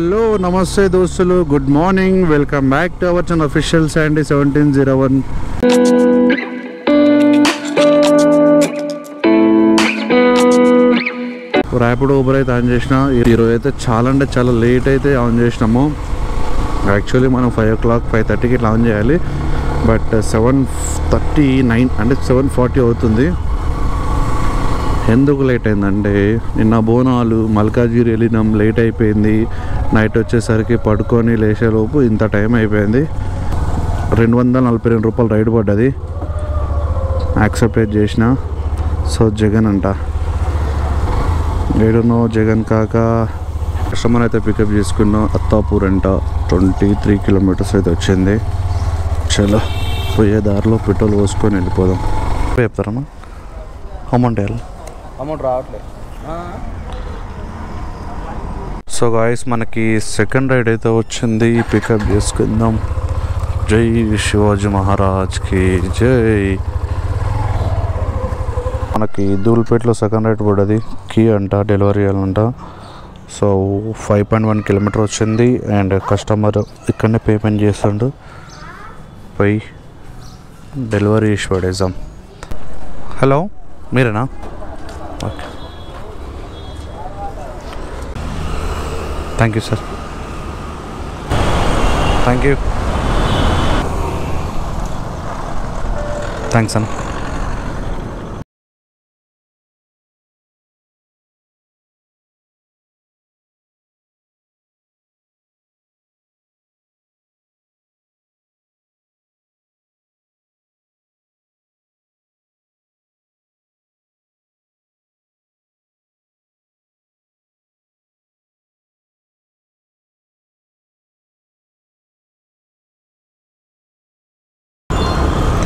Hello నమస్తే దోస్తులు, good morning. Welcome back to our channel official Sandy 1701. Rapido Uber అయితే on చేసిన. ఈరోజు అయితే చాలా అంటే చాలా లేట్ అయితే ఆన్ చేసినాము. యాక్చువల్లీ మనం 5 o'clock 5:30కి ఇట్లా ఆన్ చేయాలి, బట్ 7:39 అంటే 7:40 అవుతుంది. ఎందుకు లేట్ అయిందంటే నిన్న బోనాలు మల్కాజ్గిరి వెళ్ళినాం, లేట్ అయిపోయింది. నైట్ వచ్చేసరికి పడుకొని లేచేలోపు ఇంత టైం అయిపోయింది. 242 రూపాయలు రైడ్ పడ్డది, యాక్సెప్టేట్ చేసిన. సో జగన్ అంట, ఏడునో జగన్ కాక కస్టమర్ అయితే పికప్ చేసుకున్నాం. అత్తాపూర్ అంట 23 kilometers అయితే వచ్చింది. చలో పోయే దారిలో పెట్రోల్ పోసుకొని వెళ్ళిపోదాం. చెప్తారమ్మా అమౌంట్ రావట్లేదు. సో గాయస్, మనకి సెకండ్ రైడ్ అయితే వచ్చింది, పికప్ చేసుకుందాం. జై శివాజీ మహారాజ్కి జై. మనకి దూల్పేటలో సెకండ్ రైడ్ పడ్డది, కీ అంట, డెలివరీ చేయాలంట. సో 5.1 kilometers వచ్చింది. అండ్ కస్టమర్ ఇక్కడనే పేమెంట్ చేస్తుండు, పోయి డెలివరీ చేసి పడేద్దాం. హలో, మీరేనా? Okay, thank you sir, thank you, thanks అన్న.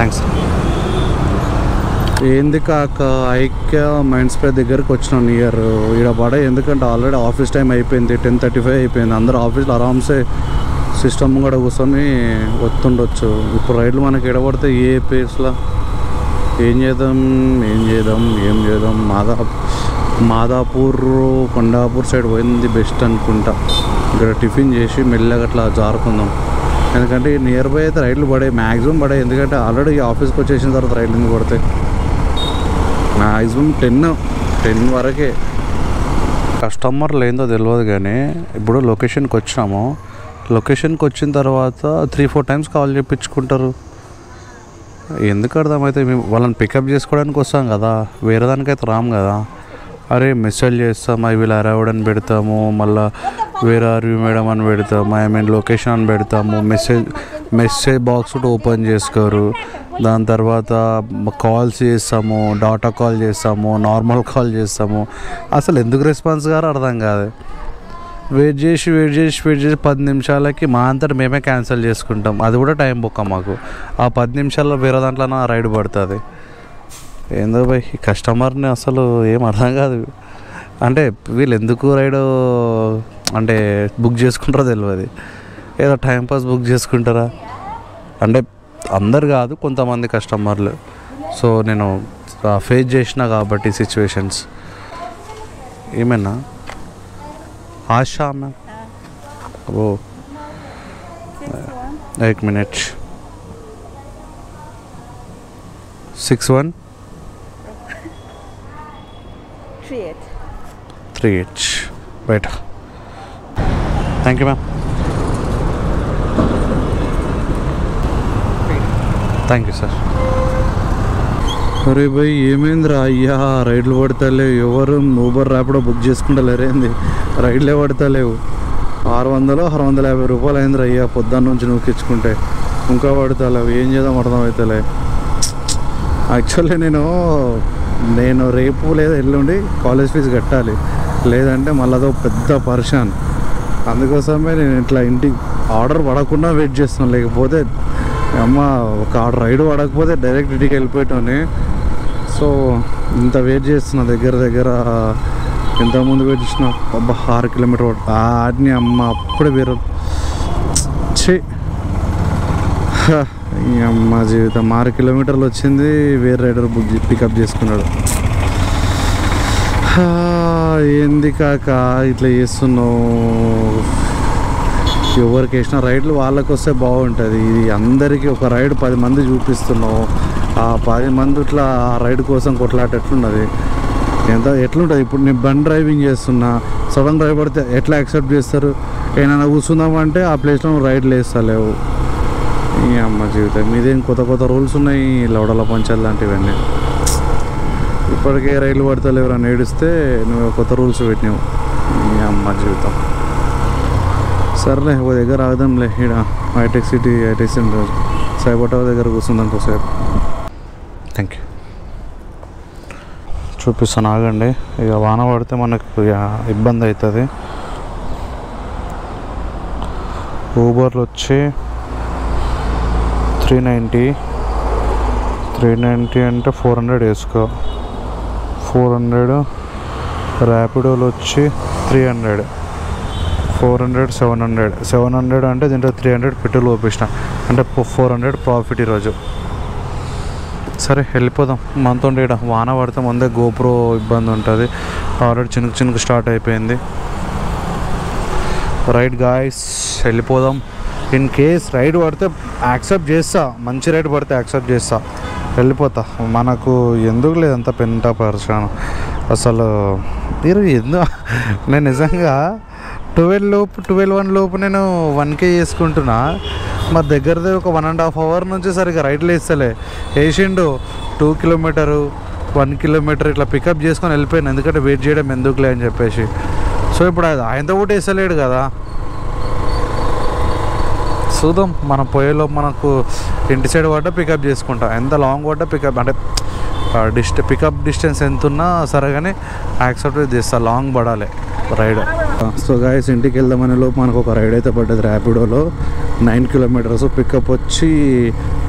థ్యాంక్స్. ఏంది కాక ఐక్య మైండ్ స్పేస్ దగ్గరికి వచ్చినాను. ఈడ పడే, ఎందుకంటే ఆల్రెడీ ఆఫీస్ టైం అయిపోయింది, 10:35 అయిపోయింది. అందరూ ఆఫీస్లో ఆరామ్సే సిస్టమ్ కూడా కూర్చొని వస్తుండొచ్చు. ఇప్పుడు రైడ్లు మనకి ఎడబడితే ఏ పేస్లో ఏం చేద్దాం. మాదాపూర్ కొండాపూర్ సైడ్ పోయింది బెస్ట్ అనుకుంటా. ఇక్కడ టిఫిన్ చేసి మెల్లగా అట్లా జారుకుందాం. ఎందుకంటే నియర్ బై అయితే రైడ్లు మ్యాక్సిమం పడాయి. ఎందుకంటే ఆల్రెడీ ఆఫీస్కి వచ్చేసిన తర్వాత రైడ్లు ఎందుకు పడతాయి? మ్యాక్సిమం 10 వరకే. కస్టమర్లు ఏందో తెలియదు, కానీ ఇప్పుడు లొకేషన్కి వచ్చినాము. లొకేషన్కి వచ్చిన తర్వాత 3-4 times కాల్ చేయించుకుంటారు. ఎందుకు అర్థమైతే? మేము వాళ్ళని పికప్ చేసుకోవడానికి వస్తాం కదా, వేరే దానికైతే రాము కదా. అరే మెసేజ్ చేస్తాం, ఐ విల్ అరైవ్ అని పెడతాము, మళ్ళీ వేర్ ఆర్ యూ మేడం అని పెడతాము, లొకేషన్ అని పెడతాము. మెసేజ్ బాక్స్ ఓపెన్ చేసుకోరు. దాని తర్వాత కాల్స్ చేస్తాము, డాటా కాల్ చేస్తాము, నార్మల్ కాల్ చేస్తాము. అసలు ఎందుకు రెస్పాన్స్ గారు అర్థం కాదు. వెయిట్ చేసి 10 నిమిషాలకి మా అంతటా మేమే క్యాన్సిల్ చేసుకుంటాం. అది కూడా టైం బొక్క మాకు. ఆ 10 నిమిషాల్లో వేరే దాంట్లో రైడ్ పడుతుంది. ఏందో భయ్, ఈ కస్టమర్ని అసలు ఏం అర్థం కాదు. అంటే వీళ్ళు ఎందుకు రైడ్ అంటే బుక్ చేసుకుంటారో తెలియదు. ఏదో టైంపాస్ బుక్ చేసుకుంటారా అంటే అందరు కాదు, కొంతమంది కస్టమర్లు. సో నేను ఫేస్ చేసిన కాబట్టి సిచ్యువేషన్స్. ఏమైనా ఆశా మ్యామ్? ఓ 1 minute. 61 38 right. Thank you ma'am, thank you sir. అరే భయ్, ఏమైందిరా అయ్యా, రైడ్లు పడతలేవు. ఎవరు ఊబర్ ర్యాపిడో బుక్ చేసుకుంటలేరేంది? రైడ్లే పడతలేవు. 600-650 రూపాయలు అయిందిరా అయ్యా, పొద్దున్న నుంచి నూకించుకుంటే. ఇంకా పడతలేవు. ఏం చేద్దాం అర్థం అవుతలే. యాక్చువల్లీ నేను రేపు లేదా ఎల్లుండి కాలేజ్ ఫీజు కట్టాలి, లేదంటే మళ్ళీ అదో పెద్ద పర్షాన్. అందుకోసమే నేను ఇట్లా ఇంటికి ఆర్డర్ పడకుండా వెయిట్ చేస్తున్నాను. లేకపోతే అమ్మ ఒక రైడ్ పడకపోతే డైరెక్ట్ ఇంటికి వెళ్ళిపోయాను. సో ఇంత వెయిట్ చేస్తున్నా. దగ్గర ఇంతకుముందు వెయిట్ చేసిన 6 kilometers ఆడిని అమ్మ. అప్పుడే వేరే అమ్మ జీవితం 6 kilometers వచ్చింది. వేరే రైడర్ పికప్ చేసుకున్నాడు. ఏంది కాక ఇట్లా చేస్తున్నావు? ఎవరికి వేసిన రైడ్లు వాళ్ళకి వస్తే బాగుంటుంది. ఇది అందరికీ ఒక రైడ్ 10 మంది చూపిస్తున్నావు, ఆ 10 మంది ఇట్లా ఆ రైడ్ కోసం కొట్లాట ఎట్లున్నది, ఎట్లుంటుంది. ఇప్పుడు నేను బండి డ్రైవింగ్ చేస్తున్నా, సడన్ డ్రైవ్ పడితే ఎట్లా యాక్సెప్ట్ చేస్తారు? ఏమైనా కూర్చుందామంటే ఆ ప్లేస్లో రైడ్లు వేస్తలేవు. ఈ అమ్మ జీవితం ఇదేం కొత్త కొత్త రూల్స్ ఉన్నాయి లవడల పంచాలు లాంటివన్నీ. ఇప్పటికే రైలు పడతలేవు అని ఏడిస్తే నువ్వు కొత్త రూల్స్ పెట్టినావు. ఈ అమ్మ జీవితం. సర్లే ఓ దగ్గర ఆగదాంలే, ఇక్కడ హైటెక్ సిటీ సైబర్ టవర్ దగ్గర కూర్చుందాం కోసేపు. Thank you. చూపిస్తాను ఆగండి. ఇక వాన పడితే మనకు ఇబ్బంది అవుతుంది. ఊబర్లు వచ్చి 390 అంటే 400 వేసుకో, 400. ర్యాపిడోలు వచ్చి 300, 400, 700 అంటే దీంట్లో 300 పెట్రోల్ పోపించిన అంటే 400 ప్రాఫిట్ ఈరోజు. సరే వెళ్ళిపోదాం. మనతో ఇక్కడ వాన పడితే ముందే గోప్రో ఇబ్బంది ఉంటుంది. ఆల్రెడీ చినుకు స్టార్ట్ అయిపోయింది. రైడ్ గాయస్ వెళ్ళిపోదాం. ఇన్ కేస్ రైడ్ పడితే యాక్సెప్ట్ చేస్తా, మంచి రైడ్ పడితే యాక్సెప్ట్ చేస్తా, వెళ్ళిపోతా. మనకు ఎందుకు లేదంత పెంట పర్సన్ అసలు. మీరు నేను నిజంగా 12-1 లోపు నేను 1K చేసుకుంటున్నా. మా దగ్గరదే ఒక 1.5 hour నుంచి సరిగ్గా రైడ్లు వేస్తలే. వేసిండు 2 kilometers 1 kilometer ఇట్లా పికప్ చేసుకొని వెళ్ళిపోయాను, ఎందుకంటే వెయిట్ చేయడం ఎందుకులే అని చెప్పేసి. సో ఇప్పుడు అది ఆయనతో కూడా వేస్తలేడు కదా. చూద్దాం, మనం పోయేలోపు మనకు ఇంటి సైడ్ పడ్డా పికప్ చేసుకుంటా. ఎంత లాంగ్ పడ్డా పికప్ అంటే పికప్ డిస్టెన్స్ ఎంత ఉన్నా సరే కానీ యాక్సెప్ట్ చేస్తా. లాంగ్ పడాలి రైడ్. సో గాయస్ ఇంటికి వెళ్దామనే లోపు మనకు ఒక రైడ్ అయితే పడ్డది ర్యాపిడోలో. 9 kilometers, పికప్ వచ్చి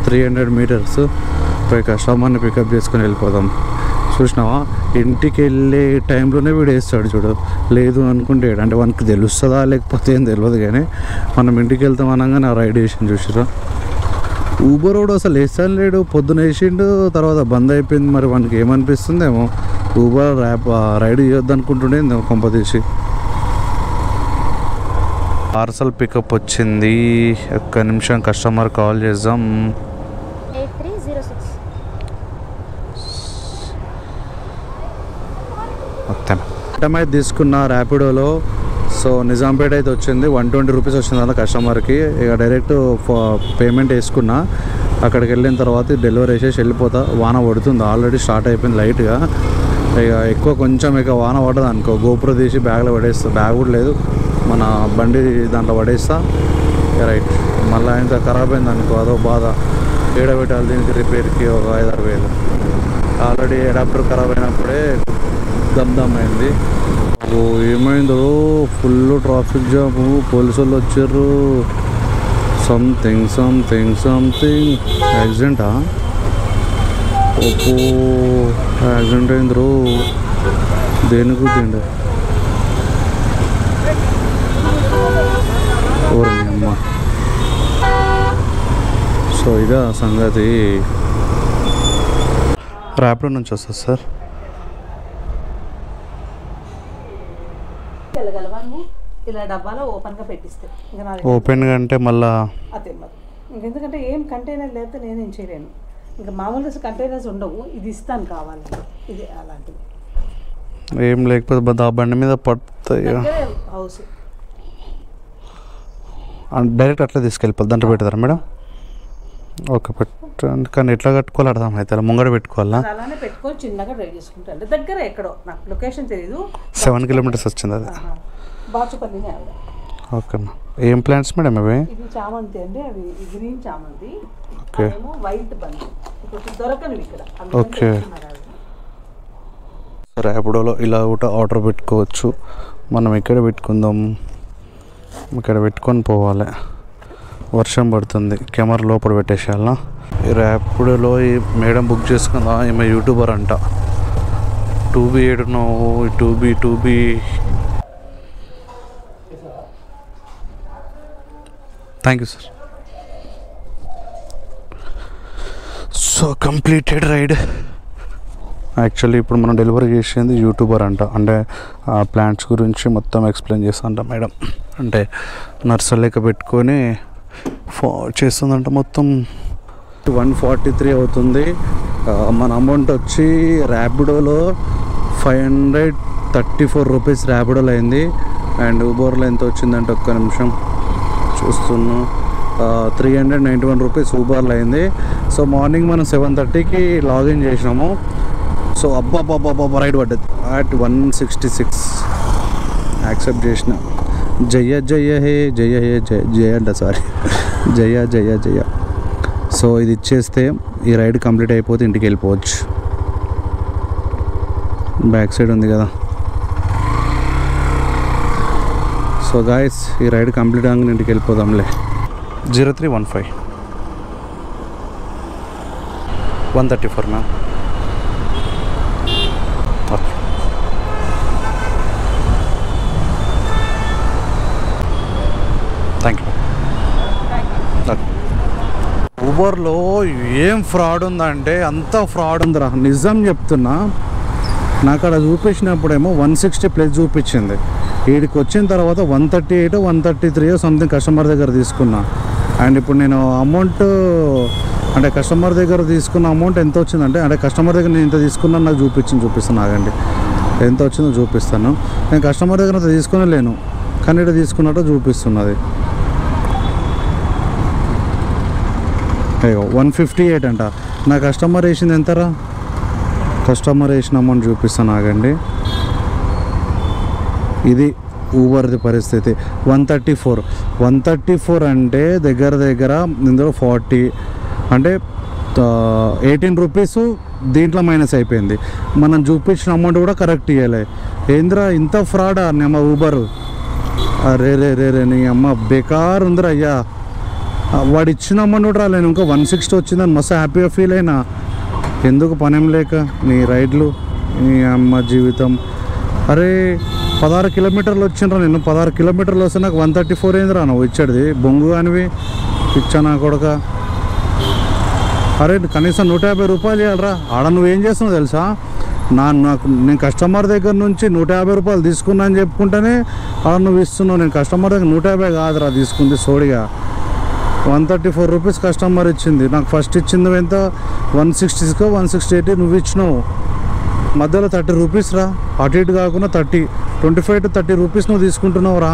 300 meters. పోయి కస్టమర్ని పికప్ చేసుకొని వెళ్ళిపోదాం. చూసినావా, ఇంటికి వెళ్ళే టైంలోనే వీడు వేస్తాడు చూడు. లేదు అనుకుంటే అంటే మనకి తెలుస్తుందా లేకపోతే ఏం తెలియదు, కానీ మనం ఇంటికి వెళ్తాం అనగానే ఆ రైడ్ వేసిండు చూసిరా. ఊబర్ రోడ్ అసలు వేస్తాను లేడు, పొద్దున వేసిండు, తర్వాత బంద్ అయిపోయింది. మరి మనకి ఏమనిపిస్తుందేమో, ఊబర్ రైడ్ చేయొద్దు అనుకుంటుండేమో కొంప తీసి. పార్సల్ పికప్ వచ్చింది. ఒక్క నిమిషం కస్టమర్ కాల్ చేద్దాం. 8306 ఐటమ్ తీసుకున్న ర్యాపిడోలో. సో నిజాంపేట అయితే వచ్చింది. 120 rupees వచ్చింది కస్టమర్కి. ఇక డైరెక్ట్ పేమెంట్ వేసుకున్నా. అక్కడికి వెళ్ళిన తర్వాత డెలివరీ వేసేసి వెళ్ళిపోతా. వాన పడుతుంది, ఆల్రెడీ స్టార్ట్ అయిపోయింది లైట్గా. ఇక ఎక్కువ కొంచెం ఇక వాన పడదు అనుకో, గోపురం తీసి బ్యాగ్లో పడేస్తా. బ్యాగ్ కూడా లేదు, మన బండి దాంట్లో పడేస్తా. రైట్, మళ్ళీ ఇంకా ఖరాబ్ అయింది అనుకో, అదో బాధ. పెట్టాలి దీనికి రిపేర్కి ఒక 5-6 వేలు. ఆల్రెడీ అడాప్టర్ ఖరాబ్ అయినప్పుడే దమ్ అయింది. ఏమైందో, ఫుల్ ట్రాఫిక్ జాము, పోలీసు వాళ్ళు వచ్చారు. సంథింగ్ యాక్సిడెంటా? ఓపో యాక్సిడెంట్ అయింది. దేనికి తిండి ఓరని అమ్మ. సో ఇదా సంగతి. ర్యాపిడో నుంచి వస్తుంది సార్. ఇలా డబ్బాలో ఓపెన్గా పెట్టిస్తే ఓపెన్గా అంటే మళ్ళా అదే మరి ఇంకెందుకంటే ఏం కంటైనర్ లేకపోతే నేనేం చేయలేను. ఇంకా మామూలుగా కంటైనర్స్ ఉండవు, ఇది ఇస్తాను కావాలి, ఇది అలాంటిది ఏం లేకపోతే ఆ బండి మీద పడతాయి. హౌస్ డైరెక్ట్ అట్లా తీసుకెళ్ళిపోద్ది, దాంట్లో పెడతారా మేడం? ఓకే పెట్టండి. కానీ ఎట్లా కట్టుకోవాలి అర్థం అయితే, ముంగడ పెట్టుకోవాలా? అలానే పెట్టుకొని చిన్నగా డ్రైవ్ చేసుకుంటాను. దగ్గర ఎక్కడో నాకు లొకేషన్ తెలియదు. 7 kilometers వచ్చింది అది. బాచుపల్లినే ఆవిడ. ఓకే అమ్మా. ఏం ప్లాంట్స్ మేడం అవి? ఇది చామంతి అండి, అవి గ్రీన్ చామంతి. ఓకే, వైట్ బంతి ఇప్పుడు దొరకనివి ఇక్కడ. ఓకే. ర్యాపిడోలో ఇలా కూడా ఆర్డర్ పెట్టుకోవచ్చు. మనం ఇక్కడ పెట్టుకుందాం, ఇక్కడ పెట్టుకొని పోవాలి. వర్షం పడుతుంది, కెమెరా లోపల పెట్టేసేయాల. ఈ ర్యాపిడోలో ఈ మేడం బుక్ చేసుకుందా, ఈమె యూట్యూబర్ అంట. 2B ఏడునో 2B. Thank you sir. So completed ride. Actually ఇప్పుడు మనం డెలివరీ చేసేది యూట్యూబర్ అంట, అంటే ప్లాంట్స్ గురించి మొత్తం ఎక్స్ప్లెయిన్ చేస్తా అంట మేడం. అంటే నర్సర్ లెక్క పెట్టుకొని చేస్తుందంట. మొత్తం 143 అవుతుంది. మన అమౌంట్ వచ్చి ర్యాపిడోలో 534 రూపీస్ ర్యాపిడోలో అయింది. అండ్ ఊబర్లో ఎంత వచ్చిందంటే ఒక్క నిమిషం చూస్తున్నా, 391 రూపీస్ ఊబర్లో అయింది. సో మార్నింగ్ మనం 7:30కి లాగిన్ చేసినాము. సో అబ్బా రైడ్ పడ్డది అట్ 166 యాక్సెప్ట్ చేసిన. జయ జయ హే జయ హే జయ జయ అంట, సారీ జయ జయ జయ. సో ఇది ఇచ్చేస్తే ఈ రైడ్ కంప్లీట్ అయిపోతే ఇంటికి వెళ్ళిపోవచ్చు. బ్యాక్ సైడ్ ఉంది కదా. సో గాయస్ ఈ రైడ్ కంప్లీట్ అవ్వగానే ఇంటికి వెళ్ళిపోదాంలే. 0315 134 మ్యామ్. Okay thank you. ఊబర్లో ఏం ఫ్రాడ్ ఉందంటే అంత ఫ్రాడ్ ఉందిరా, నిజం చెప్తున్నా. నాకు అక్కడ చూపించినప్పుడేమో 160 ప్లస్ చూపించింది. వీడికి వచ్చిన తర్వాత 138 133 సంథింగ్ కస్టమర్ దగ్గర తీసుకున్నా. అండ్ ఇప్పుడు నేను అమౌంట్ అంటే కస్టమర్ దగ్గర తీసుకున్న అమౌంట్ ఎంత వచ్చిందంటే, అంటే కస్టమర్ దగ్గర నేను ఇంత తీసుకున్నాను నాకు చూపిస్తాను. ఆగండి ఎంత వచ్చిందో చూపిస్తాను. నేను కస్టమర్ దగ్గర అంత తీసుకునే లేను, కానీ ఇక్కడ తీసుకున్నట్టు చూపిస్తున్నది. 158 అంట. నా కస్టమర్ వేసింది ఎంతరా? కస్టమర్ వేసిన అమౌంట్ చూపిస్తాను ఆగండి. ఇది ఊబర్ది పరిస్థితి. 134 అంటే దగ్గర ఇందులో 40 అంటే 18 రూపీస్ దీంట్లో మైనస్ అయిపోయింది. మనం చూపించిన అమౌంట్ కూడా కరెక్ట్ ఇవ్వలే. ఏంద్రా ఇంత ఫ్రాడా అమ్మ ఊబరు? రే రే రే రే నీ అమ్మ బేకార్ ఉందిరా అయ్యా. వాడు ఇచ్చిన అమౌంట్ కూడా రాలేను, ఇంకా 160 వచ్చిందని మస్తు హ్యాపీగా ఫీల్ అయినా. ఎందుకు పనేం లేక నీ రైడ్లు, నీ అమ్మ జీవితం. అరే 16 కిలోమీటర్లు వచ్చిండ్రా నేను. 16 కిలోమీటర్లు వస్తే నాకు 134 అయిందిరా నువ్వు ఇచ్చాడుది. బొంగు కానివి ఇచ్చా నా కొడక. అరే కనీసం 150 రూపాయలు ఇవ్వాలరా. ఆడ నువ్వేం చేస్తున్నావు తెలుసా? నేను కస్టమర్ దగ్గర నుంచి 150 రూపాయలు తీసుకున్నా అని చెప్పుకుంటేనే ఆడ నువ్వు ఇస్తున్నావు. నేను కస్టమర్ దగ్గర 150 కాదురా తీసుకుంది సోడిగా. 134 రూపీస్ కస్టమర్ ఇచ్చింది. నాకు ఫస్ట్ ఇచ్చింది ఎంత? 166 168 నువ్వు ఇచ్చినావు. మధ్యలో 30 రూపీస్ రా, అటు ఇటు కాకుండా 25 to 30 రూపీస్ నువ్వు తీసుకుంటున్నావు రా.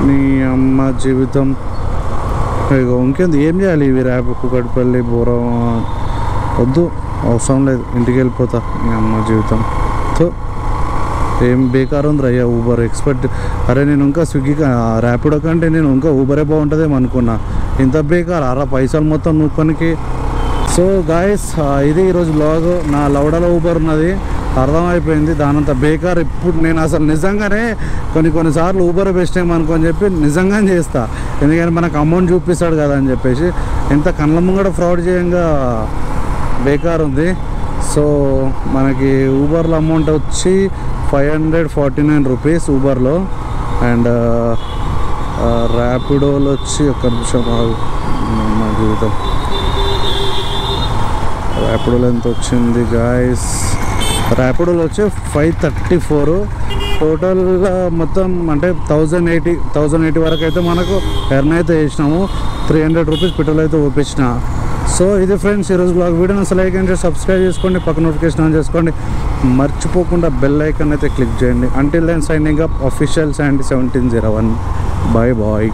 నీ అమ్మ జీవితం. ఇగో ఇంకేంది, ఏం చేయాలి ఇవి? ర్యాప్ కుకట్పల్లి బోరా వద్దు, అవసరం లేదు, ఇంటికి వెళ్ళిపోతా. నీ అమ్మ జీవితం. సో ఏం బేకార్ ఉంది అయ్యా ఊబర్. ఎక్స్పెక్ట్ అరే నేను ఇంకా స్విగ్గీ ర్యాపిడో కంటే నేను ఇంకా ఊబరే బాగుంటుందేమో అనుకున్నా. ఇంత బేకార్ అరా పైసలు మొత్తం నూకొనికి. సో గాయస్ ఇది ఈరోజు బ్లాగ్. నా లౌడలో ఊబర్ ఉన్నది అర్థమైపోయింది. దానంత బేకార్. ఇప్పుడు నేను అసలు నిజంగానే కొన్నిసార్లు ఊబర్ బెస్ట్ ఏమో అనుకొని చెప్పి నిజంగానే చేస్తా. ఎందుకంటే మనకు అమౌంట్ చూపిస్తాడు కదా అని చెప్పేసి. ఎంత కళ్ళ ముంగడ ఫ్రాడ్ చేయంగా బేకార్ ఉంది. సో మనకి ఊబర్లో అమౌంట్ వచ్చి 549 రూపీస్ ఊబర్లో. అండ్ ర్యాపిడోలో వచ్చి ఒక్క నిమిషం నా జీవితం. ర్యాపిడోలో ఎంత వచ్చింది గాయస్? ర్యాపిడోలో వచ్చి 534. టోటల్ మొత్తం అంటే 1080 వరకు అయితే మనకు ఎర్న్ అయితే చేసినాము. 300 రూపీస్ పెట్రోల్ అయితే ఓపించిన. సో ఇది ఫ్రెండ్స్ ఈరోజు బ్లాగ్. వీడియోని అసలు లైక్ అండ్ సబ్స్క్రైబ్ చేసుకోండి, పక్క నోటిఫికేషన్ ఆన్ చేసుకోండి, మర్చిపోకుండా బెల్ ఐకాన్ అయితే క్లిక్ చేయండి. Until then signing up, official Sandy 1701. Bye bye.